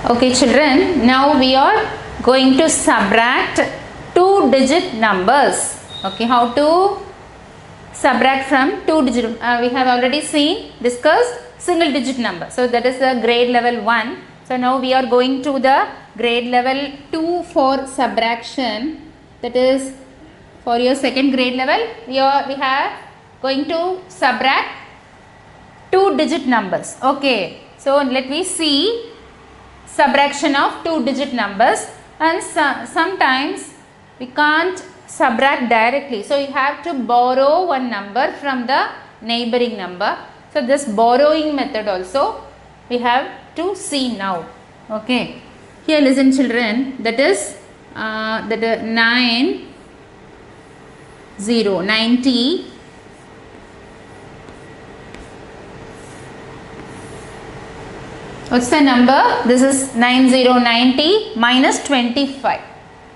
Okay children, now we are going to subtract 2-digit numbers. Okay, how to subtract from 2-digit? We have already discussed single digit number. So that is the grade level 1. So now we are going to the grade level 2 for subtraction. That is for your second grade level. We have going to subtract 2-digit numbers. Okay, so let me see subtraction of 2-digit numbers, and sometimes we can't subtract directly, so you have to borrow one number from the neighboring number. So this borrowing method also we have to see now. Okay, here listen children, that is 90 what's the number? This is 9090 minus 25.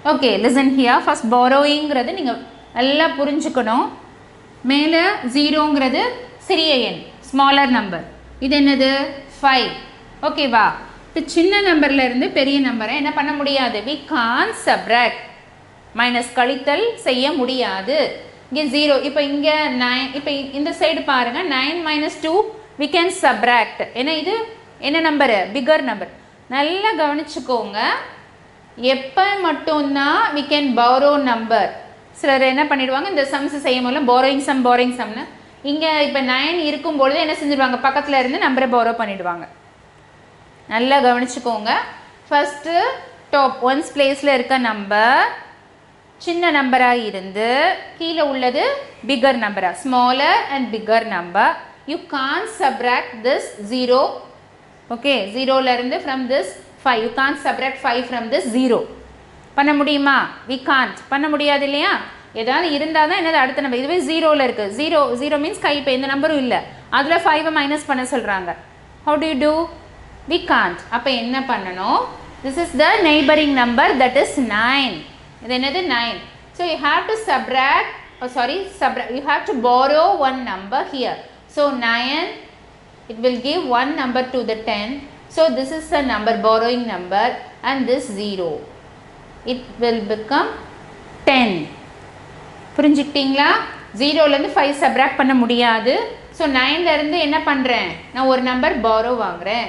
Okay, listen here. First borrowing ங்கிறது நீங்க நல்லா புரிஞ்சுக்கணும். மேலே 0 ங்கிறது சிறிய எண், smaller number. இது என்னது? 5. ஓகேவா? இப்போ சின்ன நம்பர்ல இருந்து பெரிய நம்பரை என்ன பண்ண முடியாது? We can't subtract. மைனஸ் கழித்தல் செய்ய முடியாது. இங்கே 0. இப்போ இங்க 9. இப்போ இந்த சைடு பாருங்க. 9 minus 2 we can subtract. ஏன்னா இது என்ன நம்பர்? Figure number. நல்லா கவனிச்சுக்கோங்க. எப்போ மட்டும்தான் we can borrow number. சிலர் என்ன பண்ணிடுவாங்க, இந்த சம்ஸ் செய்யும் போது borrowing sumனு இங்கே இப்போ 9 இருக்கும்பொழுது என்ன செஞ்சிடுவாங்க, பக்கத்தில் இருந்து நம்பரை borrow பண்ணிடுவாங்க. நல்லா கவனிச்சுக்கோங்க. ஃபஸ்ட்டு டாப் ஒன்ஸ் பிளேஸில் இருக்க நம்பர் சின்ன நம்பராக இருந்து கீழே உள்ளது பிகர் நம்பராக, smaller and figure number. You can't subtract this 0. okay, 0 இருந்து from this 5 you can't subtract 5 from this 0. பண்ண முடியுமா? we can't. பண்ண முடியாது இல்லையா? ஏதாவது இருந்தால் தான் என்னது அடுத்த நம்பர். இதுவே 0ல இருக்கு. 0 மீன்ஸ் கை இப்போ எந்த நம்பரும் இல்லை, அதில் 5 மைனஸ் பண்ண சொல்கிறாங்க. how do you do? we can't. அப்போ என்ன பண்ணணும்? this is the neighboring number, that is 9. இது என்னது? 9. so you have to subtract, you have to borrow one number here. so 9, it will give one number to the 10. so this is a number, borrowing number, and this 0, it will become 10. புரிஞ்சுக்கிட்டீங்களா? 0ல இருந்து 5 subtract பண்ண முடியாது. So 9ல இருந்து என்ன பண்ணுறேன், நான் ஒரு number borrow வாங்குறேன்.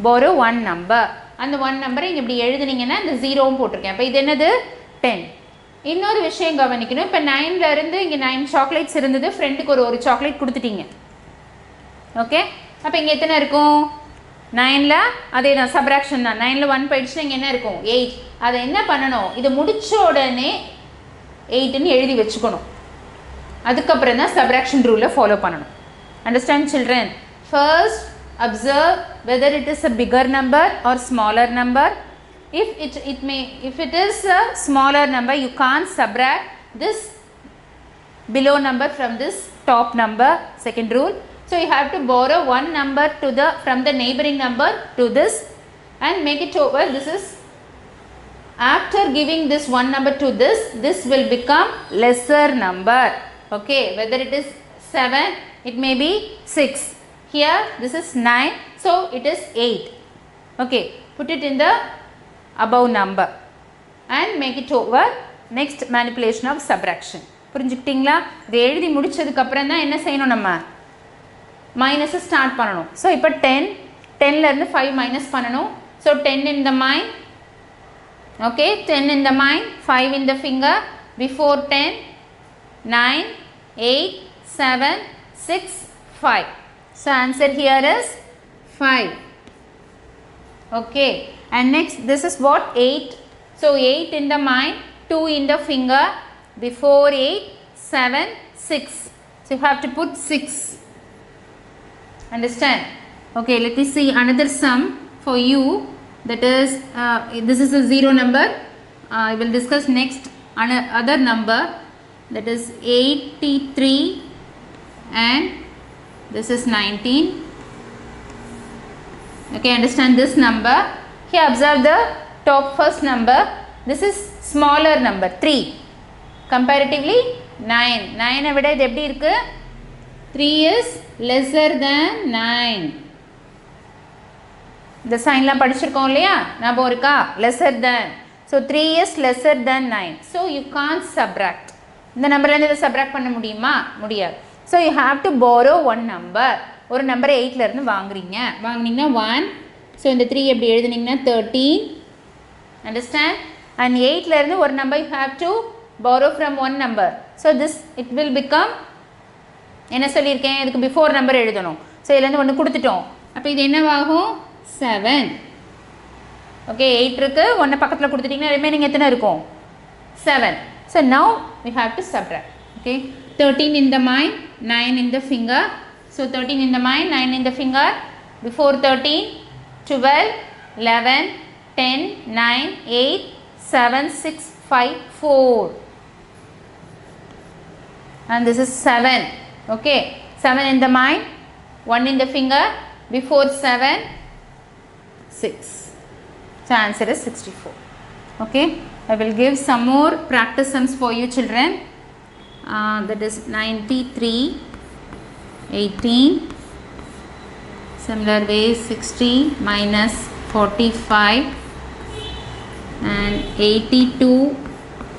borrow one number. அந்த ஒன் நம்பரை இங்கே இப்படி எழுதுனீங்கன்னா இந்த 0வும் போட்டிருக்கேன். அப்போ இது என்னது? 10. இன்னொரு விஷயம் கவனிக்கணும். இப்போ 9ல இருந்து இங்கே 9 சாக்லேட்ஸ் இருந்தது, ஃப்ரெண்டுக்கு ஒரு சாக்லேட் கொடுத்துட்டீங்க. ஓகே, அப்போ இங்கே எத்தனை இருக்கும்? 9ல் அதே தான், சப்ராக்ஷன் தான். 9ல் 1 போயிடுச்சுன்னா இங்கே என்ன இருக்கும்? 8. அதை என்ன பண்ணணும், இது முடிச்ச உடனே 8ன்னு எழுதி வச்சுக்கணும். அதுக்கப்புறம் தான் சப்ராக்ஷன் ரூலை ஃபாலோ பண்ணணும். Understand children? First observe whether it is a bigger number or smaller number. If it is a smaller number, you can't subtract this below number from this top number. Second rule. So you have to borrow one number from the neighboring number to this and make it over. This is after giving this one number to this will become lesser number. Okay, whether it is 7, it may be 6. Here this is 9, so it is 8. Okay, put it in the above number and make it over. Next manipulation of subtraction. புரிஞ்சுக்கிட்டீங்களா? இது எழுதி முடிச்சதுக்கு அப்புறம் தான் என்ன செய்யணும், நம்ம மைனஸை ஸ்டார்ட் பண்ணணும். ஸோ இப்போ 10ல இருந்து 5 மைனஸ் பண்ணணும். So 10 in the mind. Okay, 10 in the mind, 5 in the finger. Before 10, 9, 8, 7, 6, 5. So answer here is 5. Okay, and next this is what? 8. So 8 in the mind, 2 in the finger. Before 8, 7, 6. So you have to put 6. Understand? Okay, let me see another sum for you. That is this is a 0 number. I will discuss next another number, that is 83 and this is 19. Okay, understand this number. Here observe the top first number. This is smaller number 3. Comparatively 9. 9 விட இது எப்படி இருக்கு? 3 is lesser than 9. இந்த சைன்லாம் படிச்சிருக்கோம் இல்லையா ஞாபகம் இருக்கா lesser than so 3 is lesser than 9 so you can't subtract இந்த நம்பர்லேருந்து இதை சப்ராக்ட் பண்ண முடியுமா முடியாது so you have to borrow one number ஒரு நம்பர் 8ல இருந்து வாங்குனீங்கன்னா 1 so இந்த 3 எப்படி எழுதுனீங்கன்னா 13 understand and 8ல இருந்து ஒரு number you have to borrow from one number so this it will become என்ன சொல்லியிருக்கேன் இதுக்கு பிஃபோர் நம்பர் எழுதணும் ஸோ இதுலேருந்து ஒன்று கொடுத்துட்டோம் அப்போ இது என்னவாகும் 7 ஓகே 8 இருக்குது ஒன்று பக்கத்தில் கொடுத்துட்டிங்கன்னா ரிமைனிங் எத்தனை இருக்கும் 7 so now we have to subtract okay 13 in the mind 9 in the finger so 13 in the mind 9 in the finger before 13 12 11 10 9 8 7 6 5 4 and this is 7 okay 7 in the mind 1 in the finger before 7 6 so answer is 64 okay I will give some more practice sums for you children that is 93 18 similar way 60 minus 45 and 82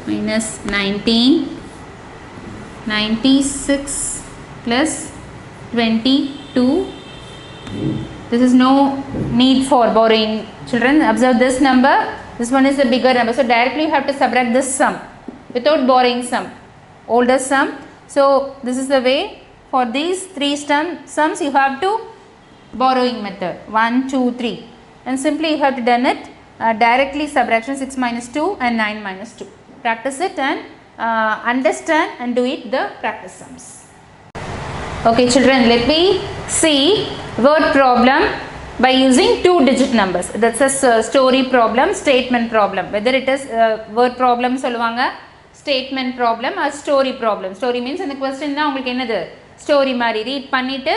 minus 19 96 plus 22 this is no need for borrowing children observe this number this one is a bigger number so directly you have to subtract this sum without borrowing sum older sum so this is the way for these three sums you have to borrowing method 1 2 3 and simply you have to done it directly subtraction 6 minus 2 and 9 minus 2 practice it and understand and do it the practice sums okay children let me see word problem by using 2-digit numbers that's a story problem statement problem whether it is word problem solvanga statement problem or story problem story means in the question na ungalku enadhu story mari read pannittu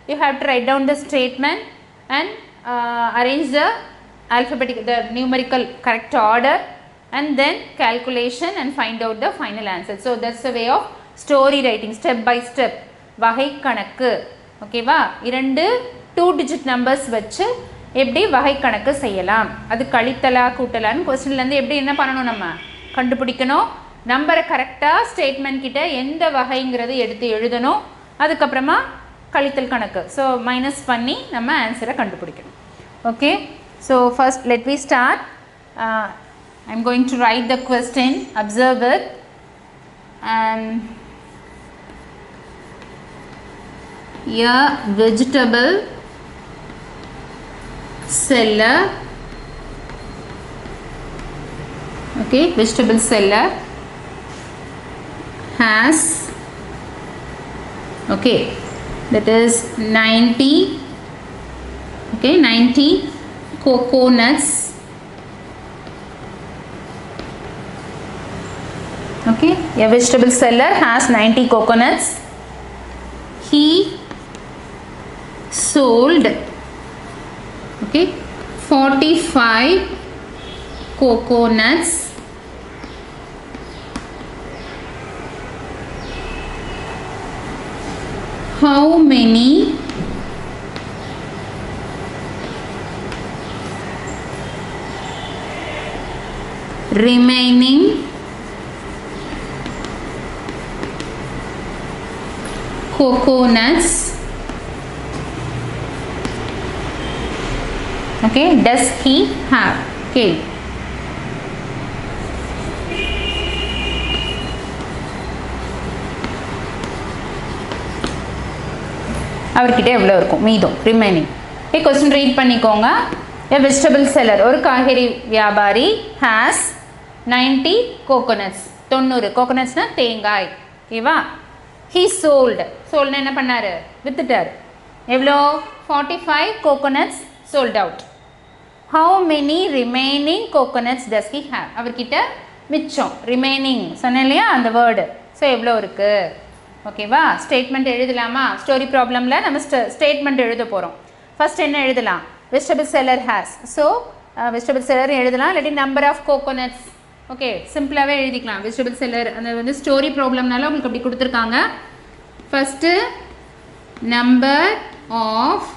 you have to write down the statement and arrange the the numerical correct order and then calculation and find out the final answer so that's the way of story writing step by step வகை கணக்கு ஓகேவா இரண்டு 2-digit numbers வச்சு எப்படி வகை கணக்கு செய்யலாம் அது கழித்தலா கூட்டலான்னு क्वेश्चनலேருந்து எப்படி என்ன பண்ணணும் நம்ம கண்டுபிடிக்கணும் நம்பரை கரெக்டாக ஸ்டேட்மெண்ட் கிட்ட எந்த வகைங்கிறது எடுத்து எழுதணும் அதுக்கப்புறமா கழித்தல் கணக்கு ஸோ மைனஸ் பண்ணி நம்ம ஆன்சரை கண்டுபிடிக்கணும் okay so first let we start I am going to write the question observe it and a vegetable seller okay vegetable seller has okay that is 90 okay 90 coconuts okay a vegetable seller has 90 coconuts he sold okay 45 coconuts how many remaining coconuts okay does he have okay அவர்கிட்ட எவ்வளோ இருக்கும் மீதம் remaining okay question read பண்ணிக்கோங்க a vegetable seller ஒரு காய்கறி வியாபாரி has 90 coconuts 90 coconutsனா தேங்காய் ஓகேவா he sold soldனா என்ன பண்ணாரு வித்துட்டார் எவ்வளோ 45 coconuts sold out how many remaining coconuts does he have அவர்கிட்ட மிச்சம் remaining சொன்னேன் இல்லையா அந்த வேர்டு ஸோ எவ்வளோ இருக்குது ஓகேவா ஸ்டேட்மெண்ட் எழுதலாமா ஸ்டோரி ப்ராப்ளமில் நம்ம ஸ்டேட்மெண்ட் எழுத போகிறோம் ஃபர்ஸ்ட் என்ன எழுதலாம் vegetable seller has so vegetable seller எழுதலாம் இல்லாட்டி நம்பர் ஆஃப் கோகோனட்ஸ் ஓகே சிம்பிளாகவே எழுதிக்கலாம் வெஜிடபிள் செல்லர் அந்த வந்து ஸ்டோரி ப்ராப்ளம்னால உங்களுக்கு அப்படி கொடுத்துருக்காங்க first number of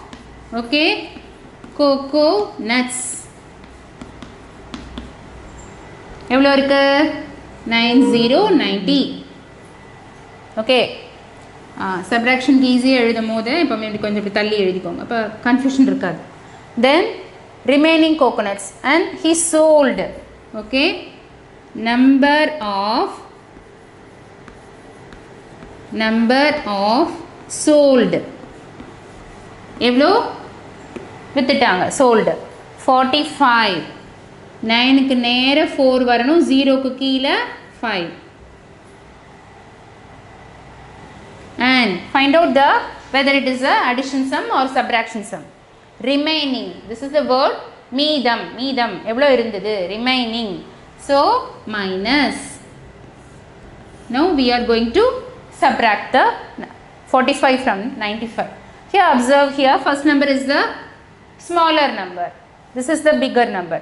okay coconuts. எவ்வளோ இருக்கு 9090. ஓகே சப்ராக்ஷனுக்கு ஈஸியாக எழுதும் போது இப்போ இப்படி கொஞ்சம் இப்படி தள்ளி எழுதிக்கோங்க அப்போ கன்ஃபியூஷன் இருக்காது. Then remaining coconuts and he sold. Okay number of sold எவ்வளோ வித்துட்டாங்க sold 45. 9க்கு நேர 4 வரணும், 0க்கு கீழே 5. And find out whether it is a addition sum or subtraction sum. Remaining, this is the word மீதம். எவ்வளோ இருந்தது remaining. So minus. Now we are going to subtract the 45 from 95. Here observe, here first number is the smaller number, this is the bigger number,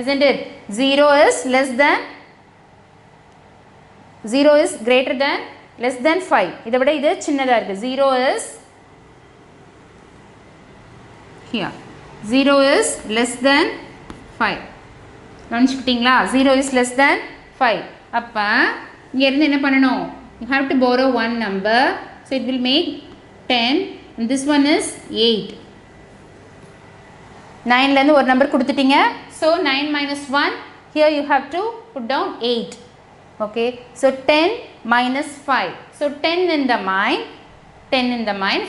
isn't it? 0 is greater than less than 5. இதை விட இது சின்னதாக இருக்குது. 0 is here, 0 is less than 5. கவனிச்சுக்கிட்டீங்களா? 0 is less than 5. அப்போ இங்கேருந்து என்ன பண்ணணும்? You have to borrow one number, so it will make 10 and this one is 8. 9லேருந்து ஒரு நம்பர் கொடுத்துட்டீங்க. So 9 minus 1, here you have to put down 8. Okay, so 10 minus 5. So 10 in the mind,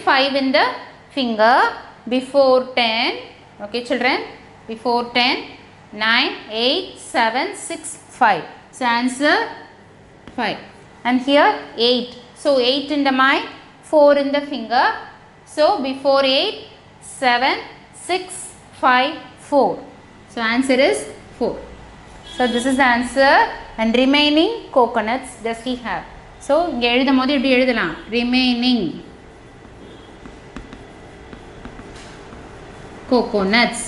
5 in the finger, before 10. Okay children, before 10, 9, 8, 7, 6, 5. So answer 5. And here 8. So 8 in the mind, 4 in the finger. So before 8, 7, 6, 5, 4. So answer is 4. So this is the answer. And remaining coconuts does he have? So இங்கே எழுதும் போது எப்படி எழுதலாம்? Remaining coconuts,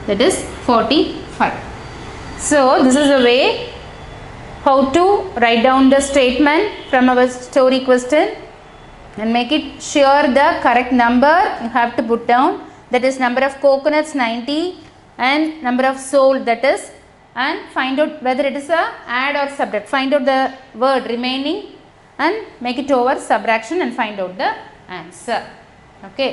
that is 45. So this is a way how to write down the statement from our story question and make it sure the correct number you have to put down, that is number of coconuts 90 and number of sold, that is, and find out whether it is a add or subtract. Find out the word remaining and make it over subtraction and find out the answer. Okay.